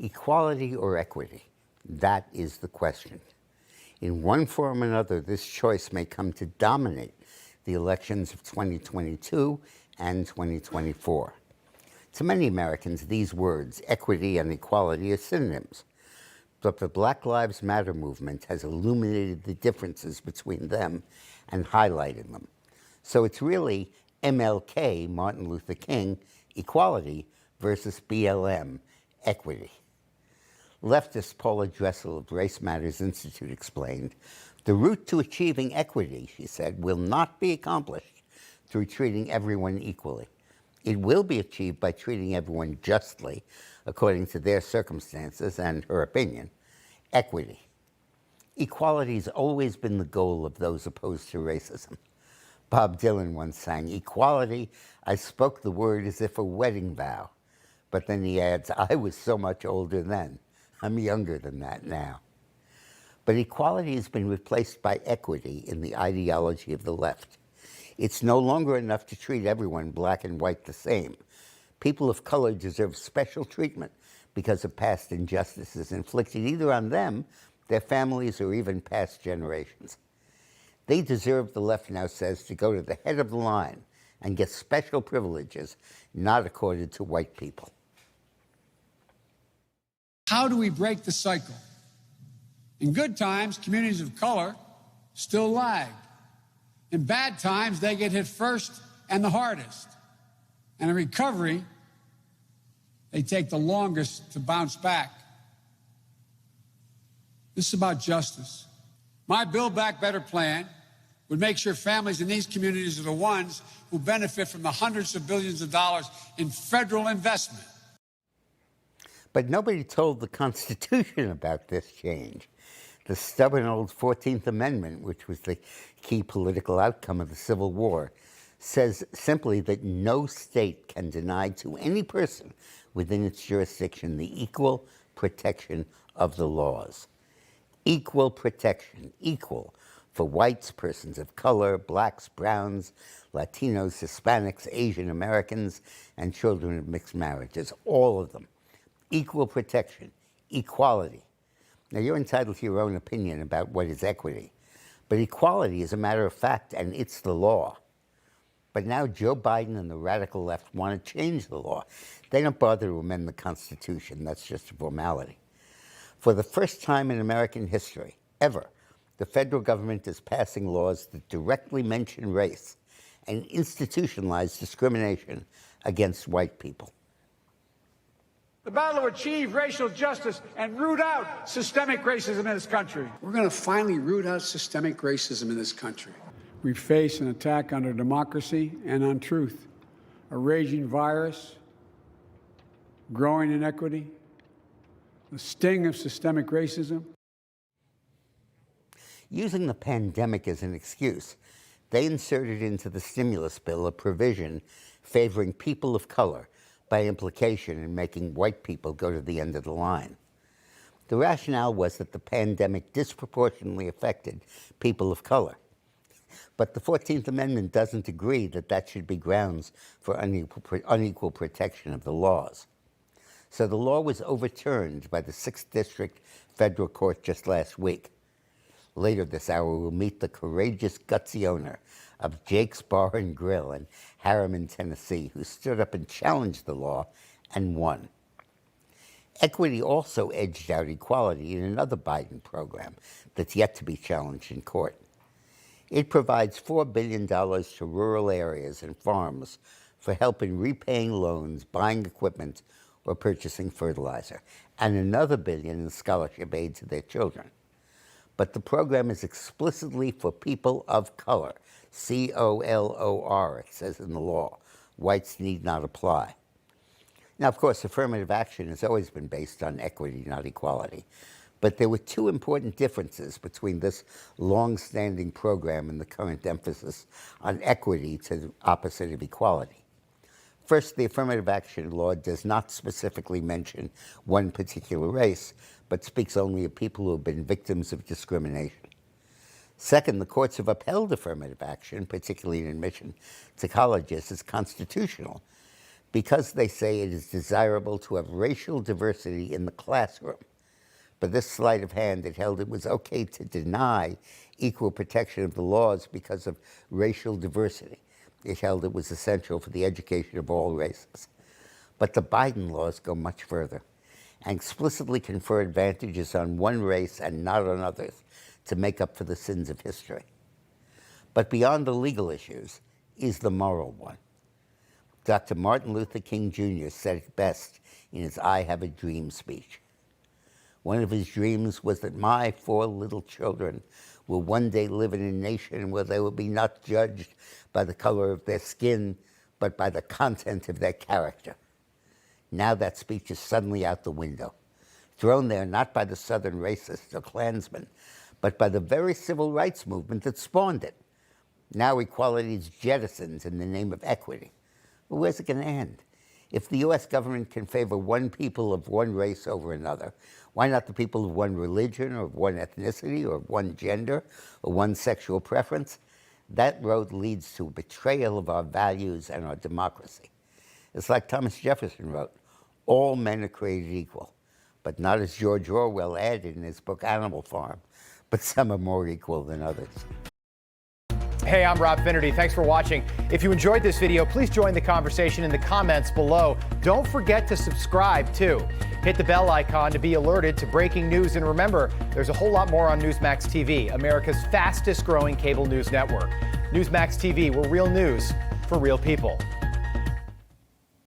Equality or equity? That is the question. In one form or another, this choice may come to dominate the elections of 2022 and 2024. To many Americans, these words, equity and equality, are synonyms. But the Black Lives Matter movement has illuminated the differences between them and highlighted them. So it's really MLK, Martin Luther King, equality versus BLM, equity. Leftist Paula Dressel of Race Matters Institute explained, the route to achieving equity, she said, will not be accomplished through treating everyone equally. It will be achieved by treating everyone justly, according to their circumstances and her opinion. Equity. Equality has always been the goal of those opposed to racism. Bob Dylan once sang, equality, I spoke the word as if a wedding vow. But then he adds, I was so much older then. I'm younger than that now. But equality has been replaced by equity in the ideology of the left. It's no longer enough to treat everyone, black and white, the same. People of color deserve special treatment because of past injustices inflicted either on them, their families, or even past generations. They deserve, the left now says, to go to the head of the line and get special privileges not accorded to white people. How do we break the cycle? In good times, communities of color still lag. In bad times, they get hit first and the hardest. And in recovery, they take the longest to bounce back. This is about justice. My Build Back Better plan would make sure families in these communities are the ones who benefit from the hundreds of billions of dollars in federal investment. But nobody told the Constitution about this change. The stubborn old 14th Amendment, which was the key political outcome of the Civil War, says simply that no state can deny to any person within its jurisdiction the equal protection of the laws. Equal protection, equal for whites, persons of color, blacks, browns, Latinos, Hispanics, Asian Americans, and children of mixed marriages, all of them. Equal protection, equality. Now, you're entitled to your own opinion about what is equity, but equality is a matter of fact, and it's the law. But now Joe Biden and the radical left want to change the law. They don't bother to amend the Constitution. That's just a formality. For the first time in American history, ever, the federal government is passing laws that directly mention race and institutionalize discrimination against white people. The battle to achieve racial justice and root out systemic racism in this country. We're going to finally root out systemic racism in this country. We face an attack on our democracy and on truth, a raging virus, growing inequity, the sting of systemic racism. Using the pandemic as an excuse, they inserted into the stimulus bill a provision favoring people of color, by implication in making white people go to the end of the line. The rationale was that the pandemic disproportionately affected people of color. But the 14th Amendment doesn't agree that that should be grounds for unequal protection of the laws. So the law was overturned by the 6th District Federal Court just last week. Later this hour, we'll meet the courageous, gutsy owner of Jake's Bar and Grill in Harriman, Tennessee, who stood up and challenged the law and won. Equity also edged out equality in another Biden program that's yet to be challenged in court. It provides $4 billion to rural areas and farms for help in repaying loans, buying equipment, or purchasing fertilizer, and another $1 billion in scholarship aid to their children. But the program is explicitly for people of color, C-O-L-O-R, it says in the law. Whites need not apply. Now, of course, affirmative action has always been based on equity, not equality. But there were two important differences between this long-standing program and the current emphasis on equity to the opposite of equality. First, the affirmative action law does not specifically mention one particular race, but speaks only of people who have been victims of discrimination. Second, the courts have upheld affirmative action, particularly in admission to colleges, as constitutional, because they say it is desirable to have racial diversity in the classroom. But this sleight of hand, it held it was okay to deny equal protection of the laws because of racial diversity. It held it was essential for the education of all races. But the Biden laws go much further and explicitly confer advantages on one race and not on others to make up for the sins of history. But beyond the legal issues is the moral one. Dr. Martin Luther King Jr. said it best in his I Have a Dream speech. One of his dreams was that my 4 little children will one day live in a nation where they will be not judged by the color of their skin, but by the content of their character. Now that speech is suddenly out the window, thrown there not by the Southern racists or Klansmen, but by the very civil rights movement that spawned it. Now equality is jettisoned in the name of equity. Well, where's it going to end? If the U.S. government can favor one people of one race over another, why not the people of one religion or one ethnicity or one gender or one sexual preference? That road leads to a betrayal of our values and our democracy. It's like Thomas Jefferson wrote, all men are created equal, but not as George Orwell added in his book Animal Farm, but some are more equal than others. Hey, I'm Rob Finnerty. Thanks for watching. If you enjoyed this video, please join the conversation in the comments below. Don't forget to subscribe, too. Hit the bell icon to be alerted to breaking news. And remember, there's a whole lot more on Newsmax TV, America's fastest growing cable news network. Newsmax TV, we're real news for real people.